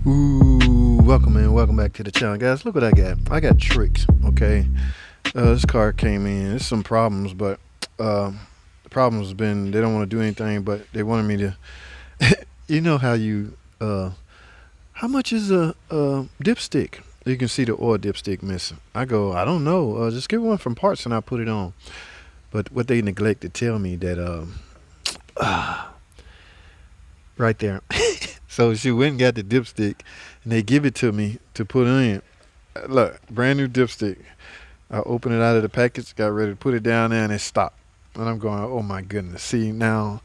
Ooh, welcome back to the channel, guys. Look what I got. I got tricks. Okay, this car came in. There's some problems, but the problems have been they don't want to do anything, but they wanted me to. You know how you how much is a dipstick? You can see the oil dipstick missing. I go, I don't know. Just get one from parts and I'll put it on. But what they neglect to tell me that right there. So she went and got the dipstick, and they give it to me to put in. Look, brand new dipstick. I opened it out of the package, got ready to put it down there, and it stopped. And I'm going, oh my goodness. See, now,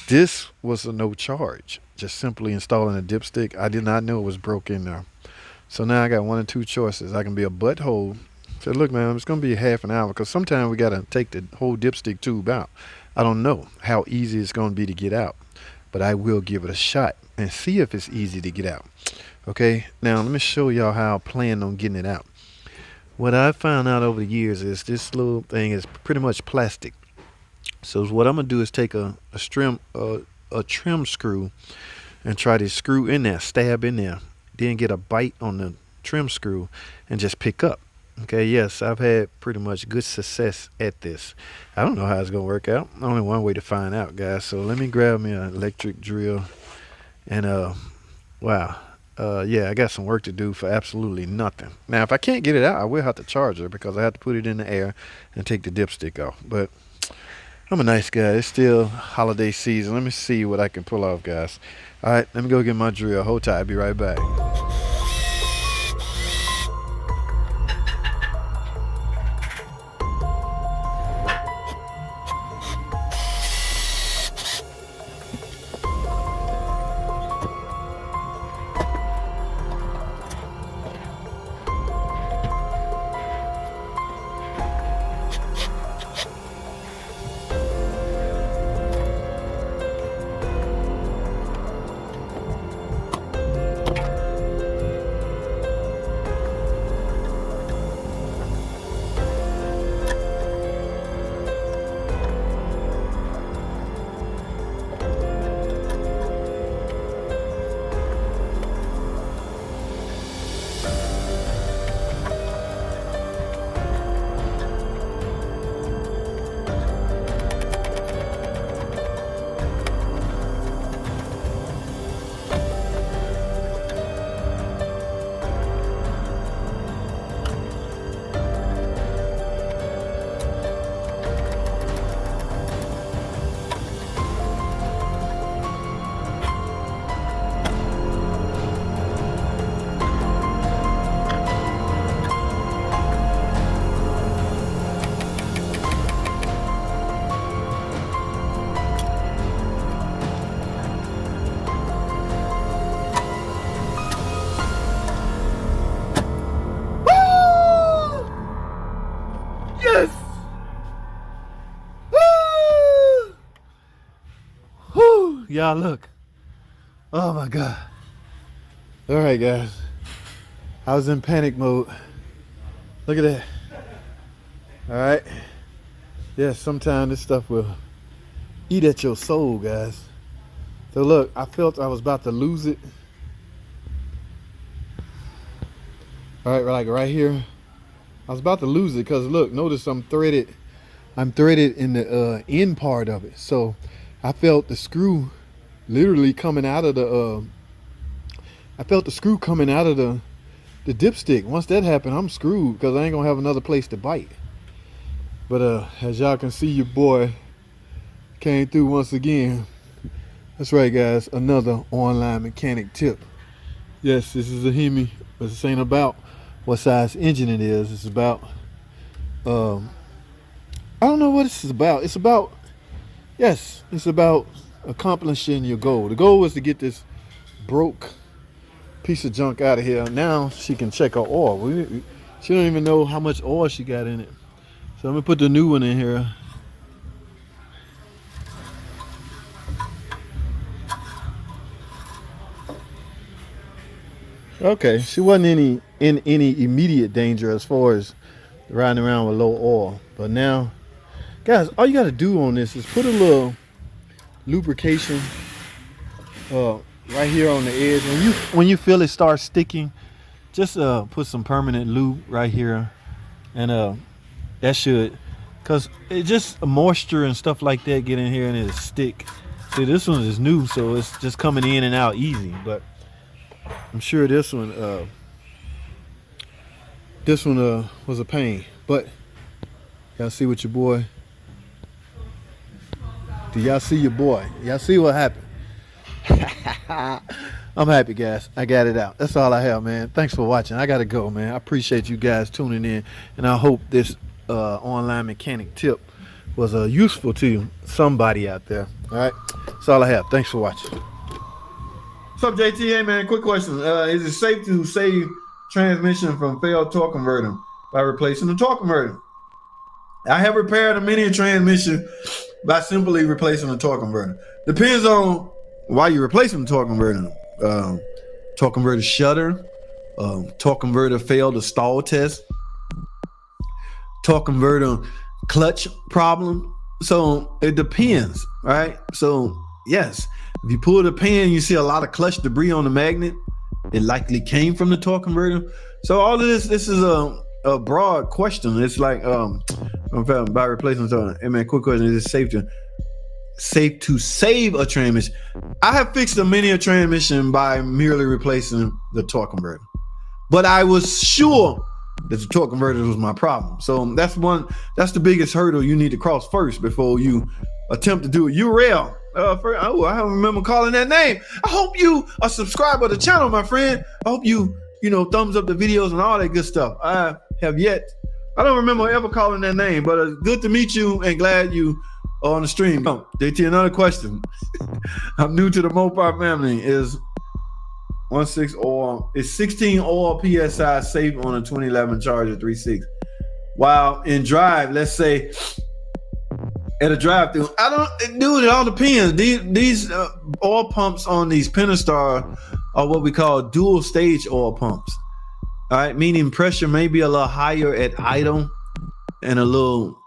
this was a no charge. Just simply installing a dipstick. I did not know it was broke in there. So now I got one or two choices. I can be a butthole. Said, look, man, it's going to be half an hour, because sometimes we got to take the whole dipstick tube out. I don't know how easy it's going to be to get out, but I will give it a shot and see if it's easy to get out. Okay, now let me show y'all how I plan on getting it out. What I found out over the years is this little thing is pretty much plastic. So what I'm gonna do is take a trim screw and try to screw in there, stab in there, then get a bite on the trim screw and just pick up. Okay, yes, I've had pretty much good success at this. I don't know how it's gonna work out. Only one way to find out, guys. So let me grab me an electric drill and wow. Yeah, I got some work to do for absolutely nothing. Now, if I can't get it out, I will have to charge her because I have to put it in the air and take the dipstick off. But I'm a nice guy. It's still holiday season. Let me see what I can pull off, guys. All right, let me go get my drill. Hold tight. I'll be right back. Yes! Woo! Woo! Y'all look. Oh my God. All right, guys. I was in panic mode. Look at that. All right. Yeah, sometimes this stuff will eat at your soul, guys. So look, I felt I was about to lose it. All right, like right here. I was about to lose it because look, notice I'm threaded in the end part of it. So I felt the screw literally coming out of the the dipstick. Once that happened, I'm screwed because I ain't gonna have another place to bite. But as y'all can see, your boy came through once again. That's right, guys, another online mechanic tip. Yes, this is a Hemi, but this ain't about what size engine it is. It's about I don't know what this is about. It's about, yes, it's about accomplishing your goal. The goal was to get this broke piece of junk out of here. Now she can check her oil. She don't even know how much oil she got in it. So I'm gonna put the new one in here. Okay, she wasn't in any immediate danger as far as riding around with low oil. But now, guys, all you got to do on this is put a little lubrication right here on the edge. When you feel it start sticking, just put some permanent lube right here, and that should, cause it just moisture and stuff like that get in here and it'll stick. See, this one is new, so it's just coming in and out easy. But I'm sure this one was a pain. But y'all see what your boy. Do y'all see your boy? Y'all see what happened? I'm happy, guys. I got it out. That's all I have, man. Thanks for watching. I gotta go, man. I appreciate you guys tuning in, and I hope this online mechanic tip was useful to you, somebody out there. All right, that's all I have. Thanks for watching. What's up, JT? Hey, man, quick question. Is it safe to save transmission from failed torque converter by replacing the torque converter? I have repaired a mini transmission by simply replacing the torque converter. Depends on why you're replacing the torque converter. Torque converter shutter, torque converter failed a stall test, torque converter clutch problem. So it depends, right? So yes, if you pull the pin, you see a lot of clutch debris on the magnet. It likely came from the torque converter. So all of this is a broad question. It's like by replacing the hey man, quick question: is it safe to save a transmission? I have fixed a mini transmission by merely replacing the torque converter, but I was sure that the torque converter was my problem. So that's the biggest hurdle you need to cross first before you attempt to do it. URL. I don't remember calling that name. I hope you are subscribed to the channel, my friend. I hope you thumbs up the videos and all that good stuff. I have yet. I don't remember ever calling that name, but good to meet you and glad you are on the stream. JT, another question. I'm new to the Mopar family. Is 16 oil PSI safe on a 2011 Charger 3.6? While in drive, let's say at a drive-through, it all depends. These oil pumps on these Pentastar are what we call dual stage oil pumps. All right, meaning pressure may be a little higher at idle and a little,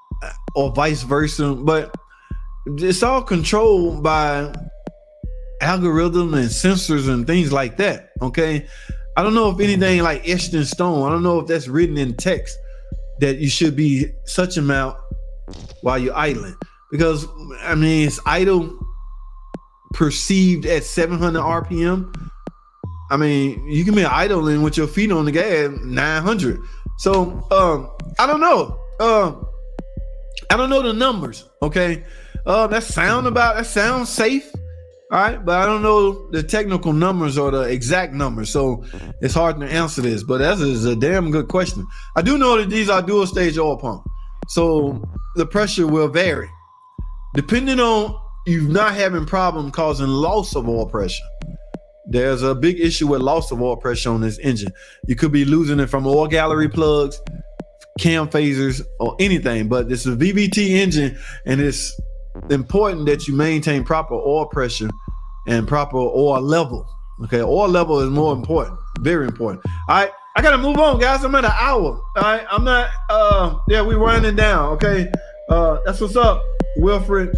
or vice versa, but it's all controlled by algorithm and sensors and things like that. Okay, I don't know if anything like etched in stone. I don't know if that's written in text that you should be such amount while you're idling, because I mean it's idle perceived at 700 RPM. I mean you can be idling with your feet on the gas 900. So I don't know. I don't know the numbers. Okay, that sounds safe. All right, but I don't know the technical numbers or the exact numbers, so it's hard to answer this. But that is a damn good question. I do know that these are dual stage oil pumps, so the pressure will vary depending on you not having problem causing loss of oil pressure. There's a big issue with loss of oil pressure on this engine. You could be losing it from oil gallery plugs, cam phasers, or anything. But this is a VVT engine, and it's important that you maintain proper oil pressure and proper oil level. Okay, oil level is more important, very important. All right, I gotta move on, guys. I'm at an hour. All right, I'm not. Yeah, we winding down. Okay, that's what's up, Wilfred.